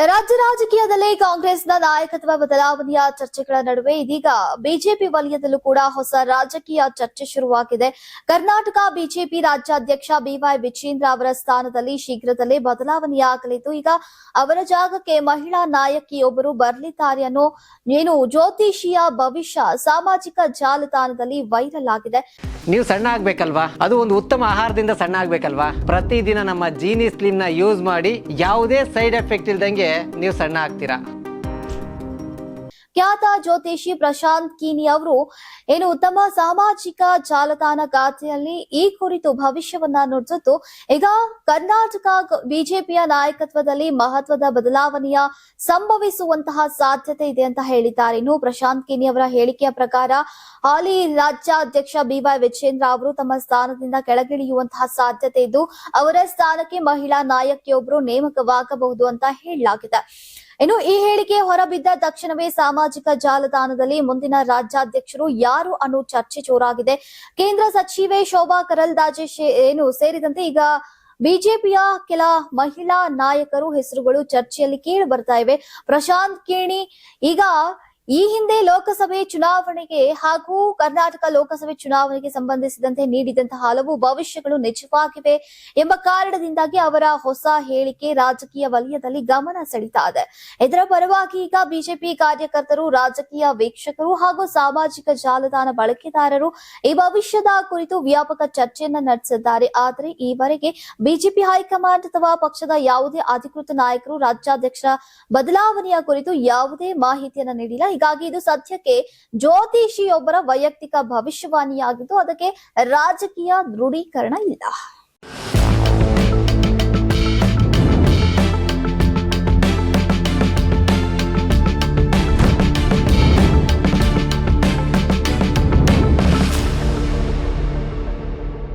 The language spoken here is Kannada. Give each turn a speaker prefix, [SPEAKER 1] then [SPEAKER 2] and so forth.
[SPEAKER 1] ರಾಜ್ಯ ರಾಜಕೀಯದಲ್ಲಿ ಕಾಂಗ್ರೆಸ್ನ ನಾಯಕತ್ವ ಬದಲಾವಣೆಯ ಚರ್ಚೆಗಳ ನಡುವೆ ಇದೀಗ ಬಿಜೆಪಿ ವಲಯದಲ್ಲೂ ಕೂಡ ಹೊಸ ರಾಜಕೀಯ ಚರ್ಚೆ ಶುರುವಾಗಿದೆ. ಕರ್ನಾಟಕ ಬಿಜೆಪಿ ರಾಜ್ಯಾಧ್ಯಕ್ಷ ಬಿವೈ ವಿಜೇಂದ್ರ ಅವರ ಸ್ಥಾನದಲ್ಲಿ ಶೀಘ್ರದಲ್ಲೇ ಬದಲಾವಣೆಯಾಗಲಿದ್ದು, ಈಗ ಅವರ ಜಾಗಕ್ಕೆ ಮಹಿಳಾ ನಾಯಕಿಯೊಬ್ಬರು ಬರಲಿದ್ದಾರೆ ಅನ್ನೋ ಜ್ಯೋತಿಷಿಯ ಭವಿಷ್ಯ ಸಾಮಾಜಿಕ ಜಾಲತಾಣದಲ್ಲಿ ವೈರಲ್ ಆಗಿದೆ.
[SPEAKER 2] ನೀವು ಸಣ್ಣ ಆಗ್ಬೇಕಲ್ವಾ? ಅದು ಒಂದು ಉತ್ತಮ ಆಹಾರದಿಂದ ಸಣ್ಣ ಆಗ್ಬೇಕಲ್ವಾ? ಪ್ರತಿದಿನ ನಮ್ಮ ಜೀನಿ ಸ್ಲಿಮ್ ನ ಯೂಸ್ ಮಾಡಿ ಯಾವುದೇ ಸೈಡ್ ಎಫೆಕ್ಟ್ ಇಲ್ದಂಗೆ ನೀವು ಸಣ್ಣ ಆಗ್ತೀರಾ.
[SPEAKER 1] ಖ್ಯಾತ ಜ್ಯೋತಿಷಿ ಪ್ರಶಾಂತ್ ಕೀನಿ ಅವರು ಉತ್ತಮ ಸಾಮಾಜಿಕ ಜಾಲತಾಣ ಖಾತೆಯಲ್ಲಿ ಈ ಕುರಿತು ಭವಿಷ್ಯವನ್ನ ನುಡಿದಿದ್ದು, ಈಗ ಕರ್ನಾಟಕ ಬಿಜೆಪಿಯ ನಾಯಕತ್ವದಲ್ಲಿ ಮಹತ್ವದ ಬದಲಾವಣೆಯ ಸಂಭವಿಸುವಂತಹ ಸಾಧ್ಯತೆ ಇದೆ ಅಂತ ಹೇಳಿದ್ದಾರೆ. ಇನ್ನು ಪ್ರಶಾಂತ್ ಕೀನಿ ಅವರ ಹೇಳಿಕೆಯ ಪ್ರಕಾರ ಹಾಲಿ ರಾಜ್ಯಾಧ್ಯಕ್ಷ ಬಿವೈ ವಿಜೇಂದ್ರ ಅವರು ತಮ್ಮ ಸ್ಥಾನದಿಂದ ಕೆಳಗಿಳಿಯುವಂತಹ ಸಾಧ್ಯತೆ ಇದ್ದು, ಅವರ ಸ್ಥಾನಕ್ಕೆ ಮಹಿಳಾ ನಾಯಕಿಯೊಬ್ಬರು ನೇಮಕವಾಗಬಹುದು ಅಂತ ಹೇಳಲಾಗಿದೆ. ಇನ್ನು ಈ ಹೇಳಿಕೆ ಹೊರಬಿದ್ದ ತಕ್ಷಣವೇ ಸಾಮಾಜಿಕ ಜಾಲತಾಣದಲ್ಲಿ ಮುಂದಿನ ರಾಜ್ಯಾಧ್ಯಕ್ಷರು ಯಾರು ಅನ್ನೋ ಚರ್ಚೆ ಜೋರಾಗಿದೆ. ಕೇಂದ್ರ ಸಚಿವೆ ಶೋಭಾ ಕರಂದ್ಲಾಜೆ ಸೇರಿದಂತೆ ಈಗ ಬಿಜೆಪಿಯ ಕೆಲ ಮಹಿಳಾ ನಾಯಕರು ಹೆಸರುಗಳು ಚರ್ಚೆಯಲ್ಲಿ ಕೇಳಿ ಬರ್ತಾ ಇವೆ. ಪ್ರಶಾಂತ್ ಕೀಣಿ ಈಗ ಈ ಹಿಂದೆ ಲೋಕಸಭೆ ಚುನಾವಣೆಗೆ ಹಾಗೂ ಕರ್ನಾಟಕ ಲೋಕಸಭೆ ಚುನಾವಣೆಗೆ ಸಂಬಂಧಿಸಿದಂತೆ ನೀಡಿದಂತಹ ಹಲವು ಭವಿಷ್ಯಗಳು ನಿಜವಾಗಿವೆ ಎಂಬ ಕಾರಣದಿಂದಾಗಿ ಅವರ ಹೊಸ ಹೇಳಿಕೆ ರಾಜಕೀಯ ವಲಯದಲ್ಲಿ ಗಮನ ಸೆಳೀತಾ ಇದೆ. ಇದರ ಪರವಾಗಿ ಈಗ ಬಿಜೆಪಿ ಕಾರ್ಯಕರ್ತರು, ರಾಜಕೀಯ ವೀಕ್ಷಕರು ಹಾಗೂ ಸಾಮಾಜಿಕ ಜಾಲತಾಣ ಬಳಕೆದಾರರು ಈ ಭವಿಷ್ಯದ ಕುರಿತು ವ್ಯಾಪಕ ಚರ್ಚೆಯನ್ನ ನಡೆಸಿದ್ದಾರೆ. ಆದರೆ ಈವರೆಗೆ ಬಿಜೆಪಿ ಹೈಕಮಾಂಡ್ ಅಥವಾ ಪಕ್ಷದ ಯಾವುದೇ ಅಧಿಕೃತ ನಾಯಕರು ರಾಜ್ಯಾಧ್ಯಕ್ಷ ಬದಲಾವಣೆಯ ಕುರಿತು ಯಾವುದೇ ಮಾಹಿತಿಯನ್ನ ನೀಡಿಲ್ಲ. ಹೀಗಾಗಿ ಇದು ಸದ್ಯಕ್ಕೆ ಜ್ಯೋತಿಷಿಯೊಬ್ಬರ ವೈಯಕ್ತಿಕ ಭವಿಷ್ಯವಾಣಿಯಾಗಿದ್ದು, ಅದಕ್ಕೆ ರಾಜಕೀಯ ದೃಢೀಕರಣ ಇಲ್ಲ.